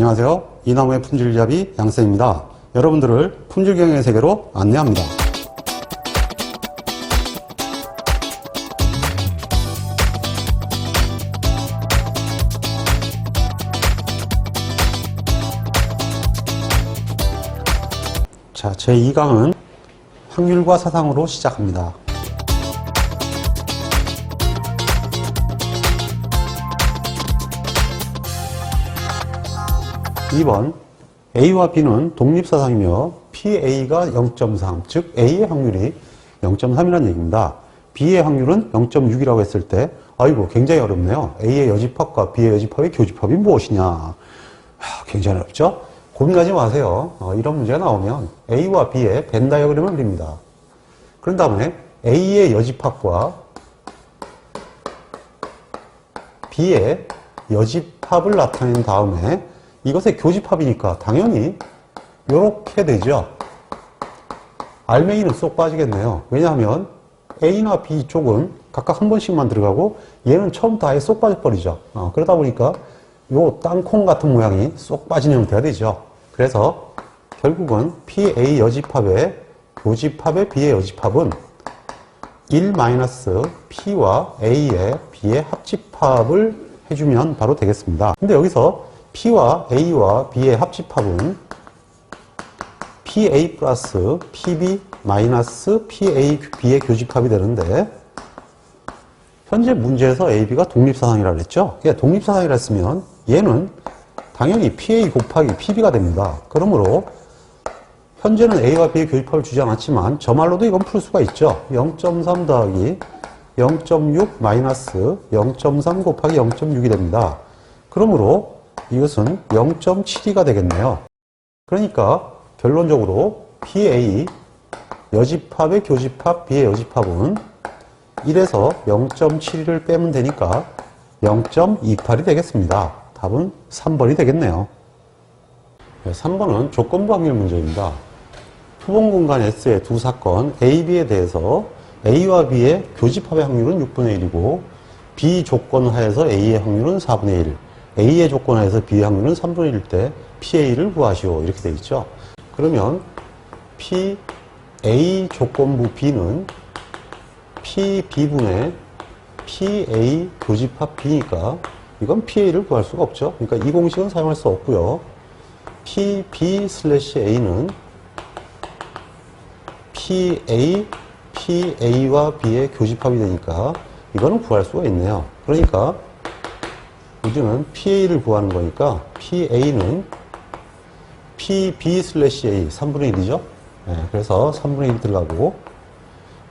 안녕하세요. 이나무의 품질잡이 양쌤입니다. 여러분들을 품질경영의 세계로 안내합니다. 자, 제2강은 확률과 사상으로 시작합니다. 2번 A와 B는 독립사상이며 PA가 0.3, 즉 A의 확률이 0.3이라는 얘기입니다. B의 확률은 0.6이라고 했을 때 아이고 굉장히 어렵네요. A의 여집합과 B의 여집합의 교집합이 무엇이냐. 굉장히 어렵죠? 고민하지 마세요. 이런 문제가 나오면 A와 B의 벤 다이어그램을 그립니다. 그런 다음에 A의 여집합과 B의 여집합을 나타낸 다음에 이것의 교집합이니까 당연히 이렇게 되죠. 알맹이는 쏙 빠지겠네요. 왜냐하면 A나 B 쪽은 각각 한 번씩만 들어가고 얘는 처음부터 아예 쏙 빠져버리죠. 그러다 보니까 요 땅콩 같은 모양이 쏙 빠진 형태가 되죠. 그래서 결국은 PA 여집합의 교집합의 B의 여집합은 1-P와 A의 B의 합집합을 해주면 바로 되겠습니다. 근데 여기서 P와 A와 B의 합집합은 PA 플러스 PB 마이너스 PA, B의 교집합이 되는데 현재 문제에서 AB가 독립사상이라고 했죠. 독립사상이라 했으면 얘는 당연히 PA 곱하기 PB가 됩니다. 그러므로 현재는 A와 B의 교집합을 주지 않았지만 저 말로도 이건 풀 수가 있죠. 0.3 더하기 0.6 마이너스 0.3 곱하기 0.6이 됩니다. 그러므로 이것은 0.72가 되겠네요. 그러니까 결론적으로 PA 여집합의 교집합 B의 여집합은 1에서 0.72를 빼면 되니까 0.28이 되겠습니다. 답은 3번이 되겠네요. 3번은 조건부 확률 문제입니다. 투본 공간 S의 두 사건 A, B에 대해서 A와 B의 교집합의 확률은 6분의 1이고 B 조건 하에서 A의 확률은 4분의 1, A의 조건 하에서 B의 확률은 3분의 1일 때 PA를 구하시오. 이렇게 되어 있죠. 그러면 PA 조건부 B는 PB분의 PA 교집합 B니까 이건 PA를 구할 수가 없죠. 그러니까 이 공식은 사용할 수 없고요. PB/A는 PA와 B의 교집합이 되니까 이거는 구할 수가 있네요. 그러니까 우리는 PA를 구하는 거니까 PA는 PB/A 3분의 1이죠. 네, 그래서 3분의 1 들어가고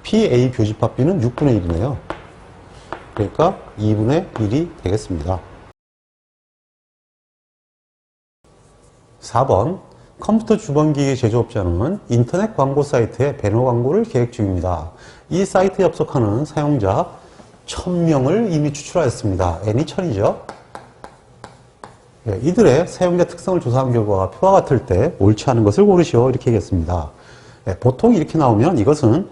PA 교집합 B는 6분의 1이네요. 그러니까 2분의 1이 되겠습니다. 4번 컴퓨터 주변기기 제조업자는 인터넷 광고 사이트에 배너 광고를 계획 중입니다. 이 사이트에 접속하는 사용자 1000명을 이미 추출하였습니다. N이 1000이죠. 이들의 사용자 특성을 조사한 결과가 표와 같을 때 옳지 않은 것을 고르시오. 이렇게 얘기했습니다. 보통 이렇게 나오면 이것은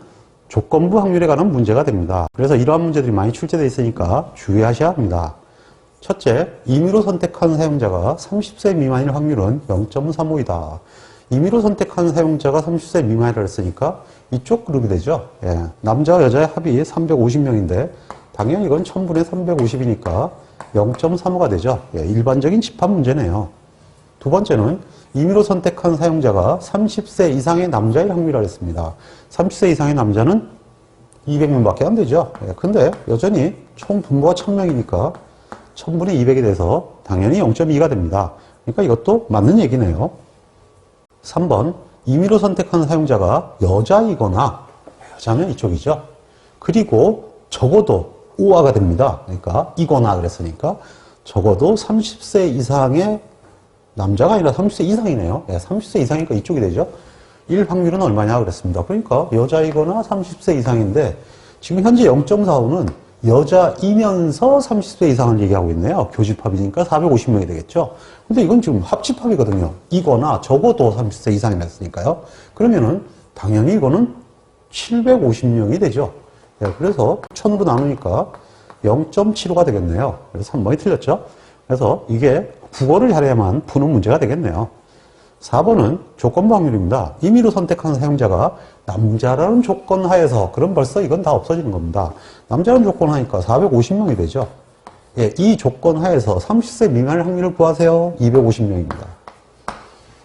조건부 확률에 관한 문제가 됩니다. 그래서 이러한 문제들이 많이 출제되어 있으니까 주의하셔야 합니다. 첫째, 임의로 선택한 사용자가 30세 미만일 확률은 0.35이다. 임의로 선택한 사용자가 30세 미만이라 했으니까 이쪽 그룹이 되죠. 남자와 여자의 합이 350명인데 당연히 이건 1000분의 350이니까 0.35가 되죠. 일반적인 집합 문제네요. 두 번째는 임의로 선택한 사용자가 30세 이상의 남자일 확률이라고 했습니다. 30세 이상의 남자는 200명밖에 안 되죠. 근데 여전히 총 분모가 1000명이니까 1000분의 200이 돼서 당연히 0.2가 됩니다. 그러니까 이것도 맞는 얘기네요. 3번 임의로 선택한 사용자가 여자이거나 여자면 이쪽이죠. 그리고 적어도 우아가 됩니다. 그러니까 이거나 그랬으니까 적어도 30세 이상의 남자가 아니라 30세 이상이네요. 30세 이상이니까 이쪽이 되죠. 1 확률은 얼마냐 그랬습니다. 그러니까 여자이거나 30세 이상인데 지금 현재 0.45는 여자이면서 30세 이상을 얘기하고 있네요. 교집합이니까 450명이 되겠죠. 근데 이건 지금 합집합이거든요. 이거나 적어도 30세 이상이 됐으니까요. 그러면은 당연히 이거는 750명이 되죠. 그래서 1000으로 나누니까 0.75가 되겠네요. 그래서 3번이 틀렸죠. 그래서 이게 국어를 잘해야만 푸는 문제가 되겠네요. 4번은 조건부 확률입니다. 임의로 선택한 사용자가 남자라는 조건 하에서, 그럼 벌써 이건 다 없어지는 겁니다. 남자라는 조건 하니까 450명이 되죠. 예, 이 조건 하에서 30세 미만의 확률을 구하세요. 250명입니다.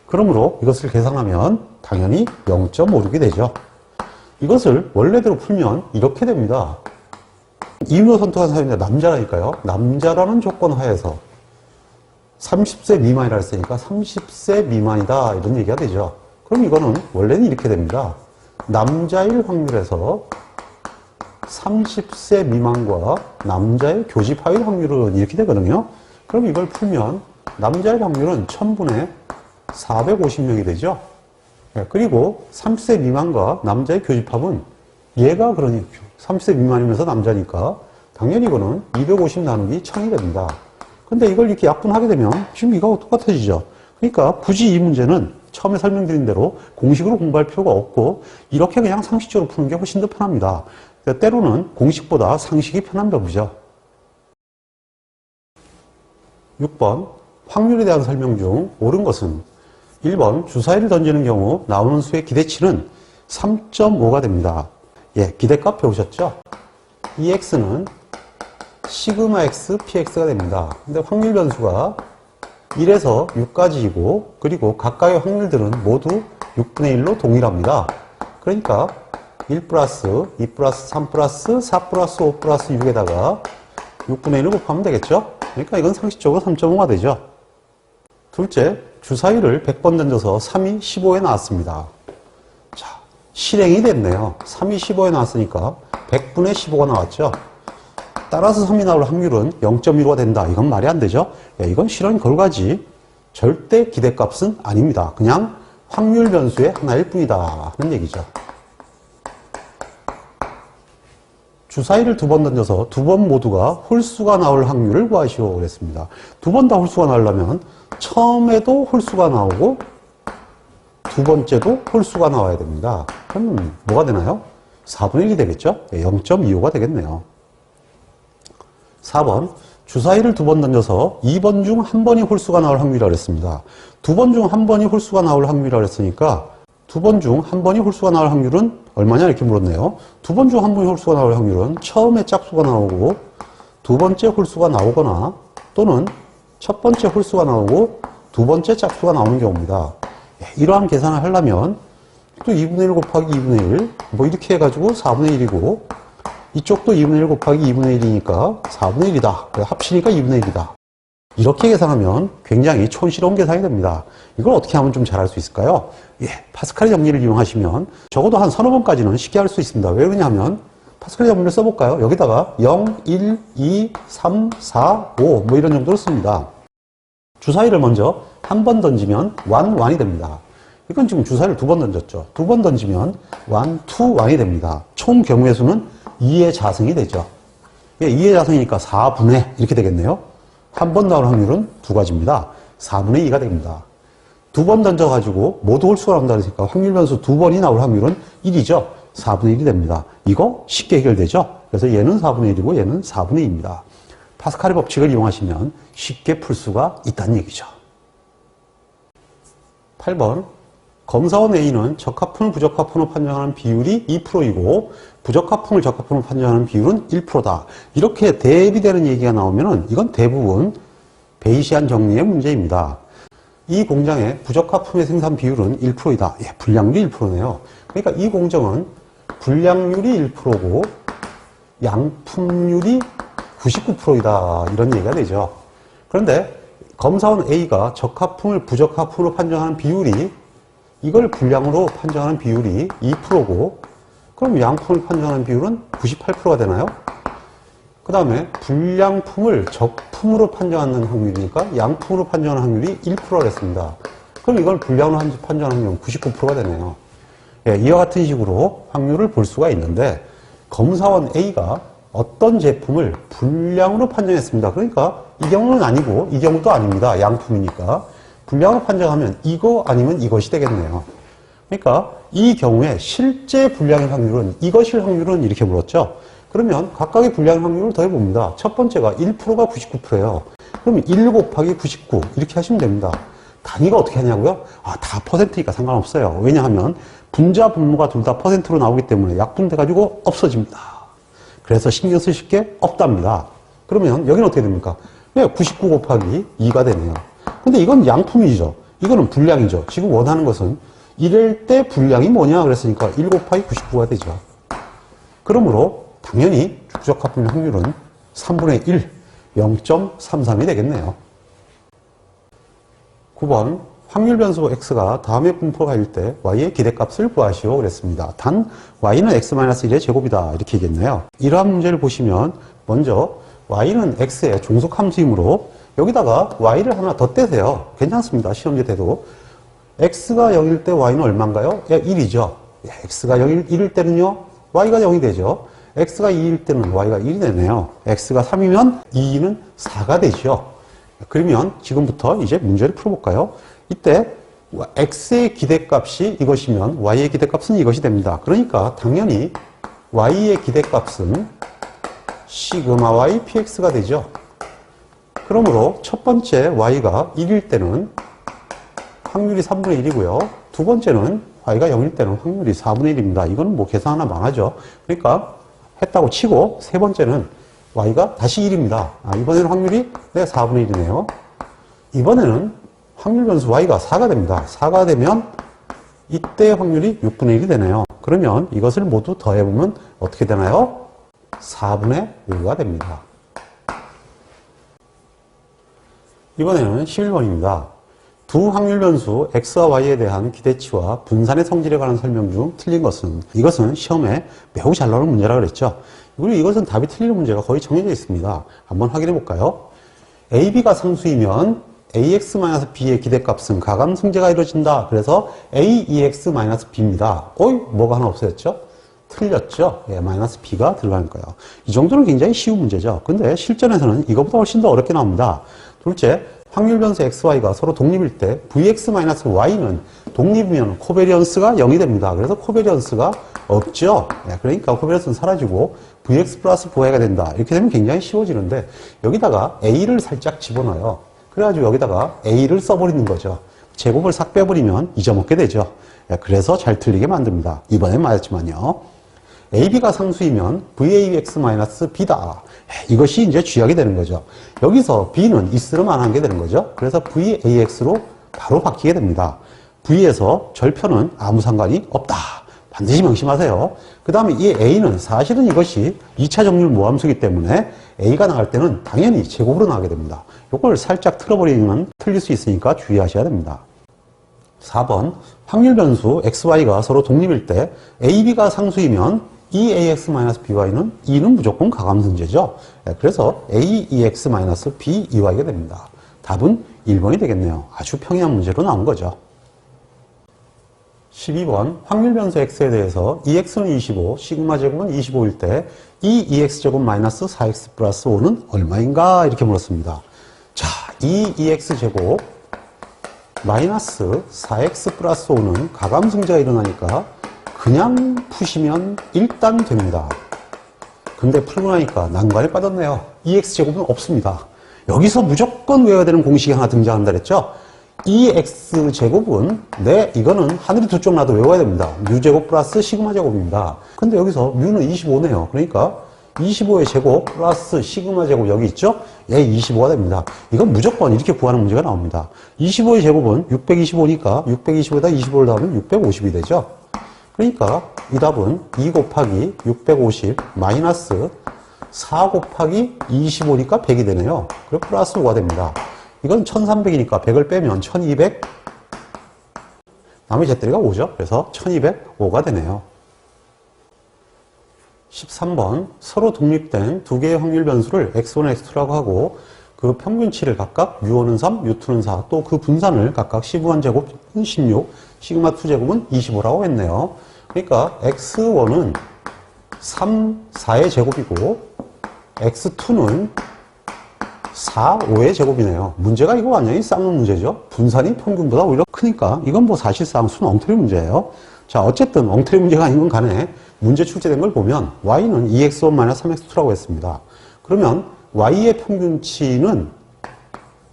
그러므로 이것을 계산하면 당연히 0.56이 되죠. 이것을 원래대로 풀면 이렇게 됩니다. 임의로 선택한 사용자 남자라니까요. 남자라는 조건 하에서 30세 미만이라 했으니까 30세 미만이다, 이런 얘기가 되죠. 그럼 이거는 원래는 이렇게 됩니다. 남자일 확률에서 30세 미만과 남자의 교집 하일 확률은 이렇게 되거든요. 그럼 이걸 풀면 남자일 확률은 1000분의 450명이 되죠. 그리고 30세 미만과 남자의 교집합은 얘가 그러니 30세 미만이면서 남자니까 당연히 이거는 250 나누기 1000이 됩니다. 근데 이걸 이렇게 약분하게 되면 지금 이거하고 똑같아지죠. 그러니까 굳이 이 문제는 처음에 설명드린 대로 공식으로 공부할 필요가 없고 이렇게 그냥 상식적으로 푸는 게 훨씬 더 편합니다. 때로는 공식보다 상식이 편한 법이죠. 6번 확률에 대한 설명 중 옳은 것은 1번 주사위를 던지는 경우 나오는 수의 기대치는 3.5가 됩니다. 예, 기대값 배우셨죠? 이 x는 시그마 x, px가 됩니다. 근데 확률 변수가 1에서 6까지이고, 그리고 각각의 확률들은 모두 6분의 1로 동일합니다. 그러니까 1 플러스 2 플러스 3 플러스 4 플러스 5 플러스 6에다가 6분의 1을 곱하면 되겠죠? 그러니까 이건 상식적으로 3.5가 되죠. 둘째, 주사위를 100번 던져서 3이 15에 나왔습니다. 자, 실행이 됐네요. 3이 15에 나왔으니까 100분의 15가 나왔죠. 따라서 3이 나올 확률은 0.15가 된다. 이건 말이 안 되죠. 이건 실험 결과지 절대 기대값은 아닙니다. 그냥 확률 변수의 하나일 뿐이다 하는 얘기죠. 주사위를 2번 던져서 2번 모두가 홀수가 나올 확률을 구하시오 그랬습니다. 2번 다 홀수가 나오려면 처음에도 홀수가 나오고 두 번째도 홀수가 나와야 됩니다. 그러면 뭐가 되나요? 4분의 1이 되겠죠? 0.25가 되겠네요. 4번 주사위를 2번 던져서 2번 중 1번이 홀수가 나올 확률이라고 했습니다. 2번 중 1번이 홀수가 나올 확률이라고 했으니까 2번 중 1번이 홀수가 나올 확률은 얼마냐 이렇게 물었네요. 2번 중 1번이 홀수가 나올 확률은 처음에 짝수가 나오고 두 번째 홀수가 나오거나 또는 첫 번째 홀수가 나오고 두 번째 짝수가 나오는 경우입니다. 이러한 계산을 하려면 또 2분의 1 곱하기 2분의 1 뭐 이렇게 해가지고 4분의 1이고 이쪽도 2분의 1 곱하기 2분의 1이니까 4분의 1이다. 합치니까 2분의 1이다. 이렇게 계산하면 굉장히 촌스러운 계산이 됩니다. 이걸 어떻게 하면 좀 잘할 수 있을까요? 예, 파스칼의 정리를 이용하시면 적어도 한 서너 번까지는 쉽게 할 수 있습니다. 왜 그러냐면 파스칼의 정리를 써볼까요? 여기다가 0, 1, 2, 3, 4, 5 뭐 이런 정도로 씁니다. 주사위를 먼저 한 번 던지면 1, 1이 됩니다. 이건 지금 주사위를 2번 던졌죠. 2번 던지면 1, 2, 1이 총 경우의 수는 2의 자승이 되죠. 2의 자승이니까 4분의 이렇게 되겠네요. 한 번 나올 확률은 두 가지입니다. 4분의 2가 됩니다. 2번 던져가지고 모두 홀수가 나온다 그러니까 확률 변수 2번이 나올 확률은 1이죠. 4분의 1이 됩니다. 이거 쉽게 해결되죠. 그래서 얘는 4분의 1이고 얘는 4분의 2입니다. 파스칼의 법칙을 이용하시면 쉽게 풀 수가 있다는 얘기죠. 8번 검사원 A는 적합품을 부적합품으로 판정하는 비율이 2%이고 부적합품을 적합품으로 판정하는 비율은 1%다. 이렇게 대비되는 얘기가 나오면 이건 대부분 베이시안 정리의 문제입니다. 이 공장의 부적합품의 생산 비율은 1%이다. 예, 불량률이 1%네요. 그러니까 이 공정은 불량률이 1%고 양품률이 99%이다. 이런 얘기가 되죠. 그런데 검사원 A가 적합품을 부적합품으로 판정하는 비율이 이걸 불량으로 판정하는 비율이 2%고 그럼 양품을 판정하는 비율은 98%가 되나요? 그 다음에 불량품을 적품으로 판정하는 확률이니까 양품으로 판정하는 확률이 1%가 됐습니다. 그럼 이걸 불량으로 판정하는 확률은 99%가 되네요. 예, 이와 같은 식으로 확률을 볼 수가 있는데 검사원 A가 어떤 제품을 불량으로 판정했습니다. 그러니까 이 경우는 아니고 이 경우도 아닙니다. 양품이니까. 불량으로 판정하면 이거 아니면 이것이 되겠네요. 그러니까 이 경우에 실제 불량의 확률은 이것일 확률은 이렇게 물었죠. 그러면 각각의 불량의 확률을 더해봅니다. 첫 번째가 1%가 99%예요. 그러면 1 곱하기 99 이렇게 하시면 됩니다. 단위가 어떻게 하냐고요? 다 퍼센트니까 상관없어요. 왜냐하면 분자 분모가 둘 다 퍼센트로 나오기 때문에 약분돼 가지고 없어집니다. 그래서 신경 쓰실 게 없답니다. 그러면 여기는 어떻게 됩니까? 99 곱하기 2가 되네요. 근데 이건 양품이죠. 이거는 분량이죠. 지금 원하는 것은 이럴 때 분량이 뭐냐 그랬으니까 1 곱하기 99가 되죠. 그러므로 당연히 주적합분 확률은 3분의 1, 0.33이 되겠네요. 9번 확률 변수 x가 다음의 분포가일 때 y의 기대값을 구하시오 그랬습니다. 단 y는 x-1의 제곱이다 이렇게 얘기했네요. 이러한 문제를 보시면 먼저 y는 x의 종속함수이므로 여기다가 y를 하나 더 떼세요. 괜찮습니다. 시험제 때도. x가 0일 때 y는 얼마인가요? 1이죠. x가 1일 때는요 y가 0이 되죠. x가 2일 때는 y가 1이 되네요. x가 3이면 2는 4가 되죠. 그러면 지금부터 이제 문제를 풀어볼까요? 이때 x의 기대값이 이것이면 y의 기대값은 이것이 됩니다. 그러니까 당연히 y의 기대값은 시그마 y px가 되죠. 그러므로 첫 번째 y가 1일 때는 확률이 3분의 1이고요. 두 번째는 y가 0일 때는 확률이 4분의 1입니다. 이건 뭐 계산 하나 망하죠. 그러니까 했다고 치고 세 번째는 y가 다시 1입니다. 이번에는 확률이 4분의 1이네요. 이번에는 확률 변수 y가 4가 됩니다. 4가 되면 이때 확률이 6분의 1이 되네요. 그러면 이것을 모두 더해보면 어떻게 되나요? 4분의 1가 됩니다. 이번에는 11번입니다. 두 확률 변수 x와 y에 대한 기대치와 분산의 성질에 관한 설명 중 틀린 것은 이것은 시험에 매우 잘 나오는 문제라 그랬죠. 그리고 이것은 답이 틀리는 문제가 거의 정해져 있습니다. 한번 확인해 볼까요? AB가 상수이면 AX-B의 기대값은 가감승제가 이루어진다. 그래서 AEX-B입니다. 뭐가 하나 없어졌죠? 틀렸죠? 마이너스 B가 들어가는 거예요. 이 정도는 굉장히 쉬운 문제죠. 근데 실전에서는 이것보다 훨씬 더 어렵게 나옵니다. 둘째, 확률 변수 XY가 서로 독립일 때 VX-Y는 독립이면 코베리언스가 0이 됩니다. 그래서 코베리언스가 없죠. 그러니까 코베리언스는 사라지고 VX 플러스 4Y가 된다. 이렇게 되면 굉장히 쉬워지는데 여기다가 A를 살짝 집어넣어요. 그래가지고 여기다가 A를 써버리는 거죠. 제곱을 싹 빼버리면 잊어먹게 되죠. 그래서 잘 틀리게 만듭니다. 이번엔 맞았지만요. AB가 상수이면 VAX-B다. 이것이 이제 쥐약이 되는 거죠. 여기서 B는 있으면안 게 되는 거죠. 그래서 VAX로 바로 바뀌게 됩니다. V에서 절편은 아무 상관이 없다. 반드시 명심하세요. 그 다음에 이 A는 사실은 이것이 2차 정률 모함수이기 때문에 A가 나갈 때는 당연히 제곱으로 나가게 됩니다. 이걸 살짝 틀어버리면 틀릴 수 있으니까 주의하셔야 됩니다. 4번 확률 변수 XY가 서로 독립일 때 AB가 상수이면 EAX-BY는 E는 무조건 가감승제죠. 그래서 AEX-BEY가 됩니다. 답은 1번이 되겠네요. 아주 평이한 문제로 나온 거죠. 12번 확률 변수 X에 대해서 EX는 25, 시그마 제곱은 25일 때 이 EX 제곱 마이너스 4X 플러스 5는 얼마인가? 이렇게 물었습니다. 자, 이 EX 제곱 마이너스 4X 플러스 5는 가감승제가 일어나니까 그냥 푸시면 일단 됩니다. 근데 풀고 나니까 난관에 빠졌네요. EX제곱은 없습니다. 여기서 무조건 외워야 되는 공식이 하나 등장한다 그랬죠? EX제곱은 이거는 하늘이 두 쪽 나도 외워야 됩니다. 뮤제곱 플러스 시그마 제곱입니다. 근데 여기서 뮤는 25네요. 그러니까 25의 제곱 플러스 시그마 제곱 여기 있죠? 25가 됩니다. 이건 무조건 이렇게 구하는 문제가 나옵니다. 25의 제곱은 625니까 625에다 25를 더하면 650이 되죠? 그러니까 이 답은 2 곱하기 650 마이너스 4 곱하기 25니까 100이 되네요. 그리고 플러스 5가 됩니다. 이건 1300이니까 100을 빼면 1200 남의 제때리가 5죠. 그래서 1205가 되네요. 13번 서로 독립된 두 개의 확률 변수를 x1, x2라고 하고 그 평균치를 각각 u1은 3, u2는 4, 또 그 분산을 각각 시그마 제곱은 16, 시그마 2 제곱은 25라고 했네요. 그러니까 x1은 3, 4의 제곱이고 x2는 4, 5의 제곱이네요. 문제가 이거 완전히 쌍문 문제죠. 분산이 평균보다 오히려 크니까 이건 뭐 사실상 순 엉터리 문제예요. 자, 어쨌든 엉터리 문제가 아닌 건 간에 문제 출제된 걸 보면 y는 2x1 3x2라고 했습니다. 그러면 y의 평균치는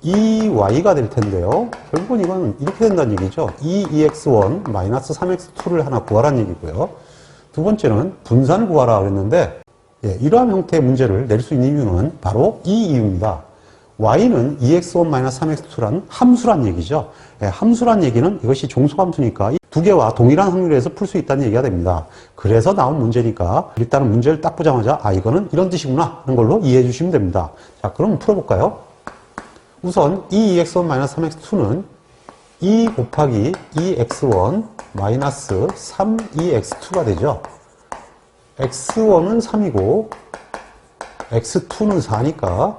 2y가 될 텐데요. 결국은 이건 이렇게 된다는 얘기죠. 2x1 마이너스 3x2를 하나 구하라는 얘기고요. 두 번째는 분산을 구하라 그랬는데, 이러한 형태의 문제를 낼 수 있는 이유는 바로 이 이유입니다. y는 2x1-3x2라는 함수란 얘기죠. 함수란 얘기는 이것이 종속함수니까 두 개와 동일한 확률에서 풀 수 있다는 얘기가 됩니다. 그래서 나온 문제니까 일단은 문제를 딱 보자마자 이거는 이런 뜻이구나 하는 걸로 이해해 주시면 됩니다. 자, 그럼 풀어볼까요? 우선 2x1-3x2는 2 곱하기 2x1 마이너스 3-2x2가 되죠. x1은 3이고 x2는 4니까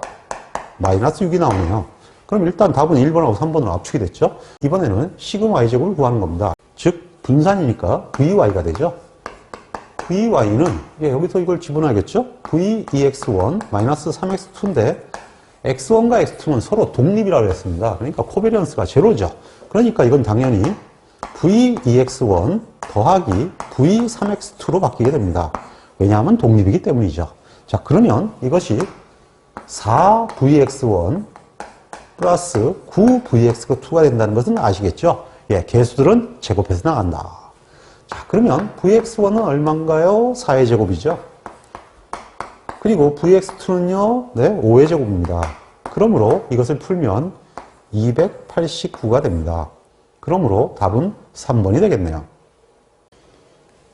마이너스 6이 나오네요. 그럼 일단 답은 1번하고 3번으로 압축이 됐죠. 이번에는 시그마 y제곱을 구하는 겁니다. 즉 분산이니까 vy가 되죠. vy는 여기서 이걸 집어넣어야겠죠. v2x1 마이너스 3x2인데 x1과 x2는 서로 독립이라고 했습니다. 그러니까 코베리언스가 제로죠. 그러니까 이건 당연히 v2x1 더하기 v3x2로 바뀌게 됩니다. 왜냐하면 독립이기 때문이죠. 자, 그러면 이것이 4vx1 플러스 9vx2가 된다는 것은 아시겠죠? 개수들은 제곱해서 나간다. 자, 그러면 vx1은 얼마인가요? 4의 제곱이죠. 그리고 vx2는요, 5의 제곱입니다. 그러므로 이것을 풀면 289가 됩니다. 그러므로 답은 3번이 되겠네요.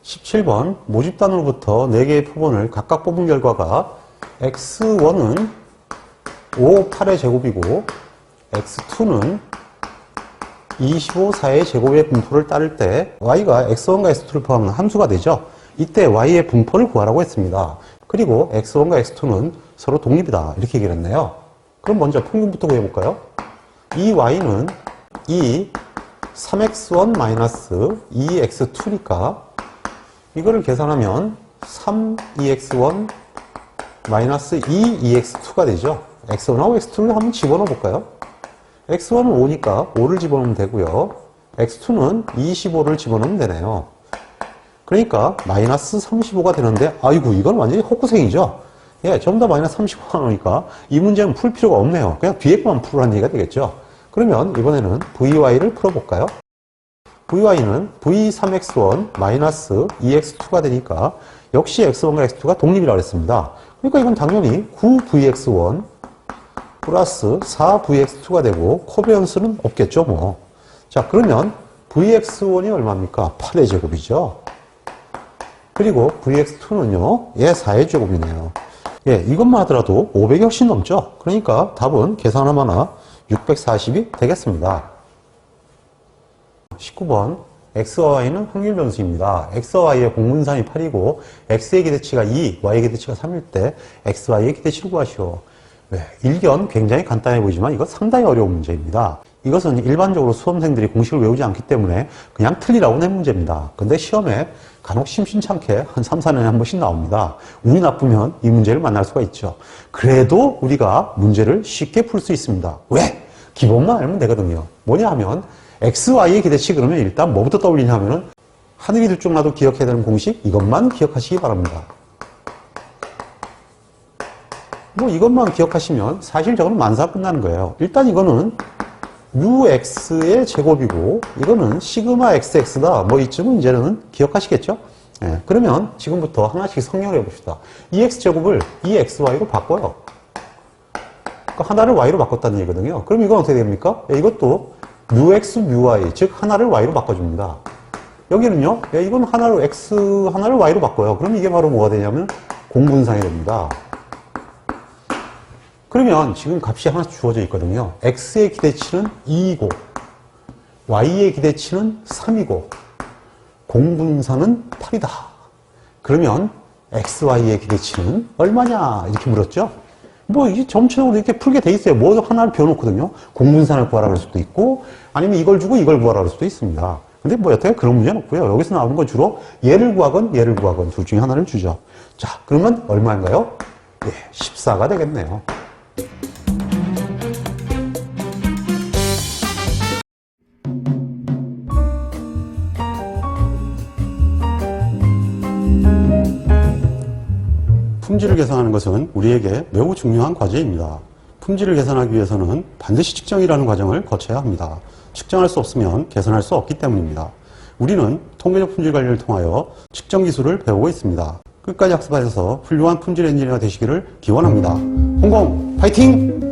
17번 모집단으로부터 4개의 표본을 각각 뽑은 결과가 x1은 5, 8의 제곱이고 x2는 25, 4의 제곱의 분포를 따를 때 y가 x1과 x2를 포함하는 함수가 되죠. 이때 y의 분포를 구하라고 했습니다. 그리고 x1과 x2는 서로 독립이다 이렇게 얘기를 했네요. 그럼 먼저 평균부터 구해볼까요? 이 y는 3x1 마이너스 2x2니까 이거를 계산하면 3-2x1 마이너스 2-2x2가 되죠. x1하고 x2를 한번 집어넣어 볼까요? x1은 5니까 5를 집어넣으면 되고요. x2는 25를 집어넣으면 되네요. 그러니까 마이너스 35가 되는데 아이고 이건 완전히 헛구생이죠. 전부 다 마이너스 35가 나오니까 이 문제는 풀 필요가 없네요. 그냥 뒤에 것만 풀으라는 얘기가 되겠죠. 그러면 이번에는 vy를 풀어볼까요? vy는 v3x1 마이너스 2x2가 되니까 역시 x1과 x2가 독립이라고 했습니다. 그러니까 이건 당연히 9vx1 플러스 4vx2가 되고 코베런스는 없겠죠 뭐. 자, 그러면 vx1이 얼마입니까? 8의 제곱이죠. 그리고 vx2는요 4의 제곱이네요. 이것만 하더라도 500이 훨씬 넘죠. 그러니까 답은 계산하면 640이 되겠습니다. 19번 x와 y는 확률 변수입니다. x와 y의 공분산이 8이고 x의 기대치가 2, y의 기대치가 3일 때 x, y의 기대치를 구하시오. 일견 굉장히 간단해 보이지만 이거 상당히 어려운 문제입니다. 이것은 일반적으로 수험생들이 공식을 외우지 않기 때문에 그냥 틀리라고 낸 문제입니다. 근데 시험에 간혹 심심찮게 한 3, 4년에 한 번씩 나옵니다. 운이 나쁘면 이 문제를 만날 수가 있죠. 그래도 우리가 문제를 쉽게 풀 수 있습니다. 왜? 기본만 알면 되거든요. 뭐냐 하면 x, y의 기대치 그러면 일단 뭐부터 떠올리냐 하면은 하늘이 둘 줄 나도 기억해야 되는 공식 이것만 기억하시기 바랍니다. 뭐 이것만 기억하시면 사실 저거는 만사 끝나는 거예요. 일단 이거는 ux의 제곱이고 이거는 시그마 xx다. 뭐 이쯤은 이제는 기억하시겠죠? 그러면 지금부터 하나씩 성령을 해봅시다. 2x제곱을 2xy로 바꿔요. 그러니까 하나를 y로 바꿨다는 얘기거든요. 그럼 이건 어떻게 됩니까? 이것도 µx, µy, 즉 하나를 y로 바꿔줍니다. 여기는요, 이건 하나를 x, 하나를 y로 바꿔요. 그럼 이게 바로 뭐가 되냐면 공분산이 됩니다. 그러면 지금 값이 하나 주어져 있거든요. x의 기대치는 2이고 y의 기대치는 3이고 공분산은 8이다. 그러면 x, y의 기대치는 얼마냐 이렇게 물었죠. 뭐 이게 점차적으로 이렇게 풀게 돼 있어요. 뭐 하나를 비워놓거든요. 공분산을 구하라 그럴 수도 있고 아니면 이걸 주고 이걸 구하라 그럴 수도 있습니다. 근데 뭐 여태 그런 문제는 없고요. 여기서 나오는 건 주로 얘를 구하건 얘를 구하건 둘 중에 하나를 주죠. 자, 그러면 얼마인가요? 14가 되겠네요. 품질을 개선하는 것은 우리에게 매우 중요한 과제입니다. 품질을 개선하기 위해서는 반드시 측정이라는 과정을 거쳐야 합니다. 측정할 수 없으면 개선할 수 없기 때문입니다. 우리는 통계적 품질 관리를 통하여 측정 기술을 배우고 있습니다. 끝까지 학습하셔서 훌륭한 품질 엔지니어가 되시기를 기원합니다. 홍공 파이팅!